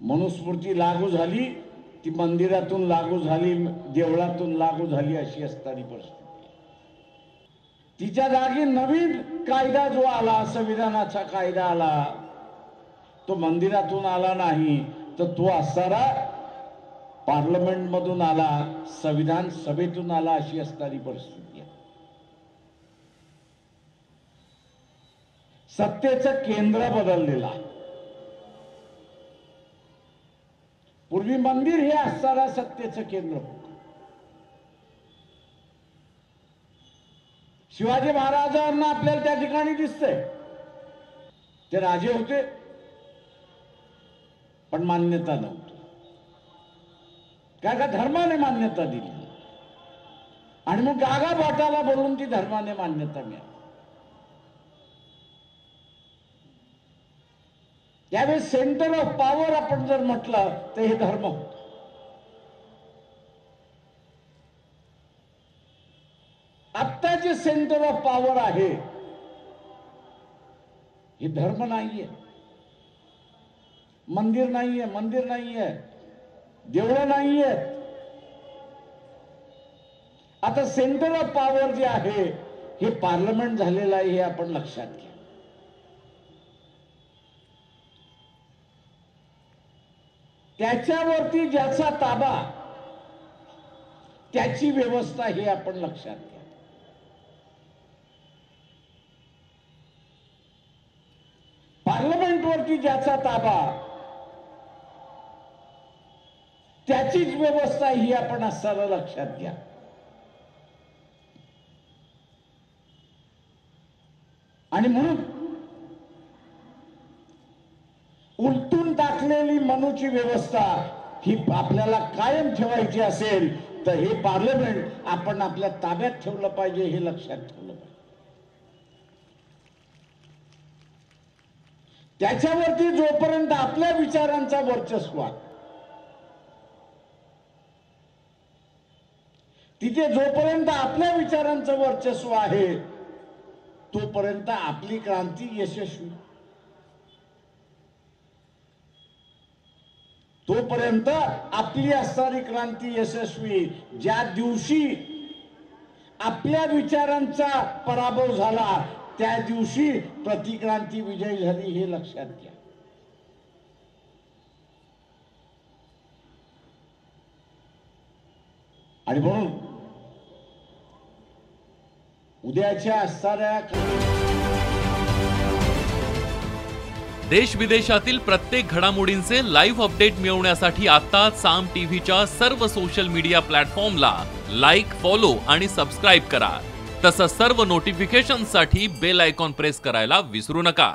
मनुस्मृती लागू झाली, ती मंदिरातून लागू झाली, देवळातून लागू झाली अशी असणारी परिस्थिती। तिच्या जागी नवीन कायदा जो आला, संविधानाचा कायदा आला, तो मंदिरातून आला नाही, तर तो असणारा पार्लमेंट मधून आला, संविधान सभेतून आला अशी असणारी परिस्थिती आहे। सत्तेचं केंद्र बदललेलं आहे। पूर्वी मंदिर हे असणारा सत्तेचं केंद्र होतं। शिवाजी महाराजांना आपल्याला त्या ठिकाणी दिसतंय, ते राजे होते पण मान्यता नव्हती, का धर्माने मान्यता दिली आणि मग गागा बाटाला बोलून ती धर्माने मान्यता मिळाली। यावेळी सेंटर ऑफ पॉवर आपण जर म्हटलं तर हे धर्म होत। आता जे सेंटर ऑफ पॉवर आहे हे धर्म नाहीये, मंदिर नाहीये, मंदिर नाहीये, देवळं नाहीये। आता सेंटर ऑफ पॉवर जे आहे हे पार्लमेंट झालेलं आहे, हे आपण लक्षात घ्या। त्याच्यावरती ज्याचा ताबा, त्याची व्यवस्था हे आपण लक्षात घ्या। पार्लमेंटवरती ज्याचा ताबा, त्याचीच व्यवस्था ही आपण असताना लक्षात घ्या। आणि म्हणून उलटून टाकलेली मनूची व्यवस्था ही आपल्याला कायम ठेवायची असेल तर हे पार्लमेंट आपण आपल्या ताब्यात ठेवलं पाहिजे, हे लक्षात ठेवलं पाहिजे। त्याच्यावरती जोपर्यंत आपल्या विचारांचा वर्चस्व आहे, तिथे जोपर्यंत आपल्या विचारांचं वर्चस्व आहे, तोपर्यंत आपली क्रांती यशस्वी, तोपर्यंत आपली असणारी क्रांती यशस्वी। ज्या दिवशी आपल्या विचारांचा पराभव झाला, त्या दिवशी प्रतिक्रांती विजय झाली, हे लक्षात घ्या। आणि म्हणून उद्याच्या असणाऱ्या देश विदेशातील प्रत्येक घडामोडींचे लाईव्ह अपडेट मिळवण्यासाठी आता साम टीव्हीच्या सर्व सोशल मीडिया प्लॅटफॉर्मला लाईक, फॉलो आणि सबस्क्राईब करा। तसंच सर्व नोटिफिकेशनसाठी बेल आयकॉन प्रेस करायला विसरू नका।